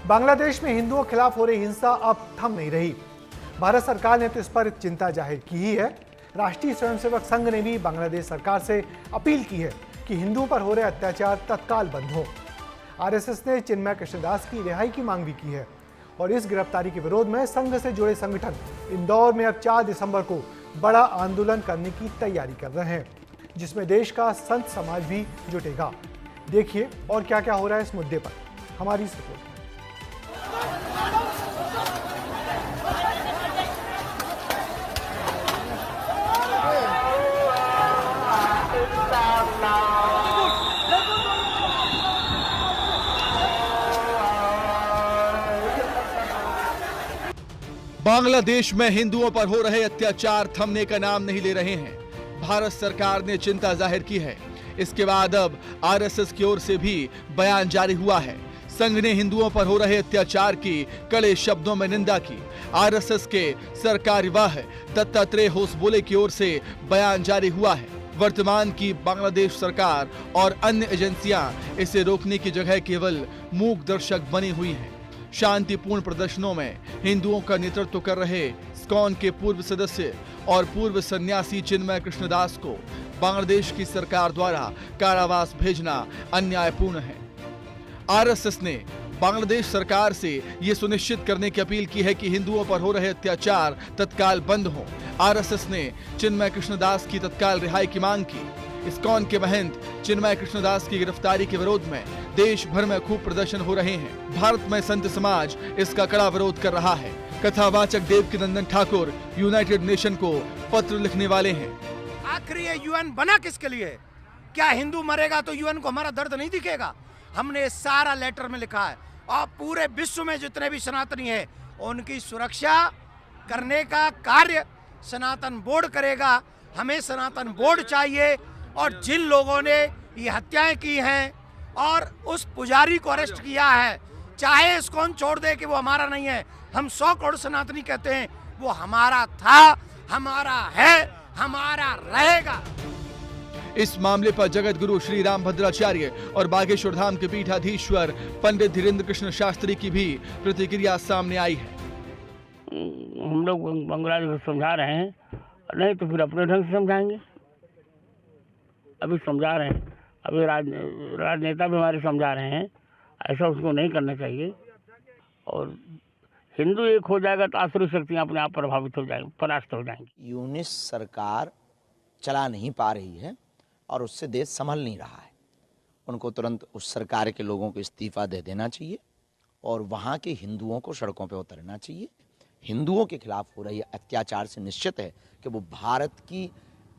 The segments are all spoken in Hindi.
बांग्लादेश में हिंदुओं के खिलाफ हो रही हिंसा अब थम नहीं रही। भारत सरकार ने तो इस पर चिंता जाहिर की ही है। राष्ट्रीय स्वयंसेवक संघ ने भी बांग्लादेश सरकार से अपील की है कि हिंदुओं पर हो रहे अत्याचार तत्काल बंद हो। आरएसएस ने चिन्मय कृष्णदास की रिहाई की मांग भी की है और इस गिरफ्तारी के विरोध में संघ से जुड़े संगठन इंदौर में अब 4 दिसंबर को बड़ा आंदोलन करने की तैयारी कर रहे हैं, जिसमें देश का संत समाज भी जुटेगा। देखिए और क्या क्या हो रहा है इस मुद्दे पर हमारी इस रिपोर्ट में। बांग्लादेश में हिंदुओं पर हो रहे अत्याचार थमने का नाम नहीं ले रहे हैं। भारत सरकार ने चिंता जाहिर की है। इसके बाद अब आरएसएस की ओर से भी बयान जारी हुआ है। संघ ने हिंदुओं पर हो रहे अत्याचार की कड़े शब्दों में निंदा की। आरएसएस के सरकार्यवाह दत्तात्रेय होसबोले की ओर से बयान जारी हुआ है। वर्तमान की बांग्लादेश सरकार और अन्य एजेंसियां इसे रोकने की जगह केवल मूक दर्शक बनी हुई हैं। शांतिपूर्ण प्रदर्शनों में हिंदुओं का नेतृत्व कर रहे इस्कॉन के पूर्व सदस्य और पूर्व सन्यासी चिन्मय कृष्णदास को बांग्लादेश की सरकार द्वारा कारावास भेजना अन्यायपूर्ण है। आरएसएस ने बांग्लादेश सरकार से यह सुनिश्चित करने की अपील की है कि हिंदुओं पर हो रहे अत्याचार तत्काल बंद हो। आरएसएस ने चिन्मय कृष्णदास की तत्काल रिहाई की मांग की। इस्कॉन के महंत चिन्मय कृष्णदास की गिरफ्तारी के विरोध में देश भर में खूब प्रदर्शन हो रहे हैं। भारत में संत समाज इसका कड़ा विरोध कर रहा है। कथावाचक देवकीनंदन ठाकुर यूनाइटेड नेशन को पत्र लिखने वाले हैं। आखिर ये यूएन बना किसके लिए? क्या हिंदू मरेगा तो यूएन को हमारा दर्द नहीं दिखेगा? हमने सारा लेटर में लिखा है और पूरे विश्व में जितने भी सनातनी है उनकी सुरक्षा करने का कार्य सनातन बोर्ड करेगा। हमें सनातन बोर्ड चाहिए और जिन लोगों ने ये हत्याएं की हैं और उस पुजारी को अरेस्ट किया है, चाहे इस्कॉन छोड़ दे कि वो हमारा नहीं है, हम 100 करोड़ सनातनी कहते हैं, वो हमारा था, हमारा है, हमारा रहेगा। इस मामले पर जगत गुरु श्री रामभद्राचार्य और बागेश्वर धाम के पीठाधीश्वर पंडित धीरेन्द्र कृष्ण शास्त्री की भी प्रतिक्रिया सामने आई है। हम लोग बांग्लादेश को समझा रहे हैं, नहीं तो फिर अपने ढंग से समझाएंगे। अभी समझा रहे हैं, अभी राजनेता भी हमारे समझा रहे हैं, ऐसा उसको नहीं करना चाहिए। और हिंदू एक हो जाएगा तो आसुरी शक्तियाँ अपने आप प्रभावित हो जाएंगी, परास्त हो जाएंगी। यूनिस सरकार चला नहीं पा रही है और उससे देश संभल नहीं रहा है। उनको तुरंत उस सरकार के लोगों को इस्तीफा दे देना चाहिए और वहाँ के हिंदुओं को सड़कों पर उतरना चाहिए। हिंदुओं के खिलाफ हो रही अत्याचार से निश्चित है कि वो भारत की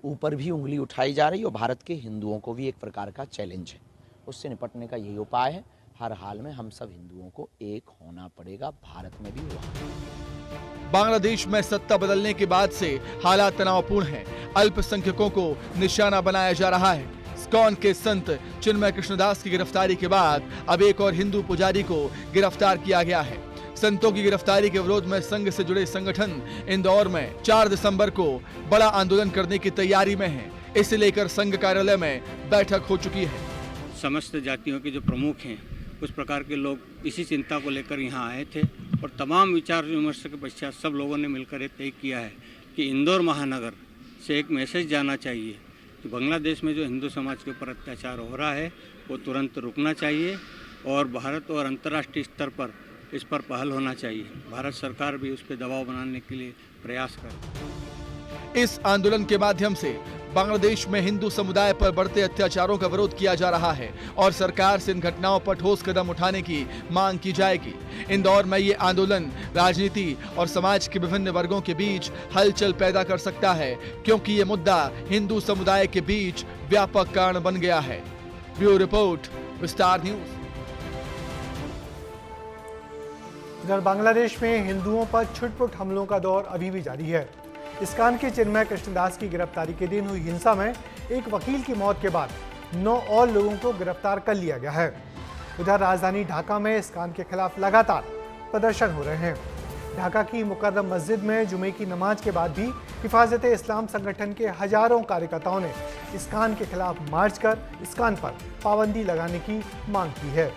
ऊपर भी उंगली उठाई जा रही है और भारत के हिंदुओं को भी एक प्रकार का चैलेंज है। उससे निपटने का यही उपाय है। हर हाल में हम सब हिंदुओं को एक होना पड़ेगा, भारत में भी वहाँ। बांग्लादेश में सत्ता बदलने के बाद से हालात तनावपूर्ण हैं। अल्पसंख्यकों को निशाना बनाया जा रहा है। इस्कॉन के संत चिन्मय कृष्णदास की गिरफ्तारी के बाद अब एक और हिंदू पुजारी को गिरफ्तार किया गया है। संतों की गिरफ्तारी के विरोध में संघ से जुड़े संगठन इंदौर में 4 दिसंबर को बड़ा आंदोलन करने की तैयारी में है। इसे लेकर संघ कार्यालय में बैठक हो चुकी है। समस्त जातियों के जो प्रमुख हैं उस प्रकार के लोग इसी चिंता को लेकर यहाँ आए थे और तमाम विचार विमर्श के पश्चात सब लोगों ने मिलकर ये तय किया है कि इंदौर महानगर से एक मैसेज जाना चाहिए कि बांग्लादेश में जो हिंदू समाज के ऊपर अत्याचार हो रहा है वो तुरंत रुकना चाहिए और भारत और अंतर्राष्ट्रीय स्तर पर इस पर पहल होना चाहिए। भारत सरकार भी उस पर दबाव बनाने के लिए प्रयास करे। इस आंदोलन के माध्यम से बांग्लादेश में हिंदू समुदाय पर बढ़ते अत्याचारों का विरोध किया जा रहा है और सरकार से इन घटनाओं पर ठोस कदम उठाने की मांग की जाएगी। इंदौर में ये आंदोलन राजनीति और समाज के विभिन्न वर्गों के बीच हलचल पैदा कर सकता है, क्योंकि ये मुद्दा हिंदू समुदाय के बीच व्यापक कारण बन गया है। ब्यूरो रिपोर्ट, विस्तार न्यूज। इधर बांग्लादेश में हिंदुओं पर छुटपुट हमलों का दौर अभी भी जारी है। इस्कॉन के चिन्मय कृष्णदास की गिरफ्तारी के दिन हुई हिंसा में एक वकील की मौत के बाद 9 और लोगों को गिरफ्तार कर लिया गया है। इधर राजधानी ढाका में इस्कॉन के खिलाफ लगातार प्रदर्शन हो रहे हैं। ढाका की मुकर्रम मस्जिद में जुमे की नमाज के बाद भी हिफाजते इस्लाम संगठन के हजारों कार्यकर्ताओं ने इस्कॉन के खिलाफ मार्च कर इस्कॉन पर पाबंदी लगाने की मांग की है।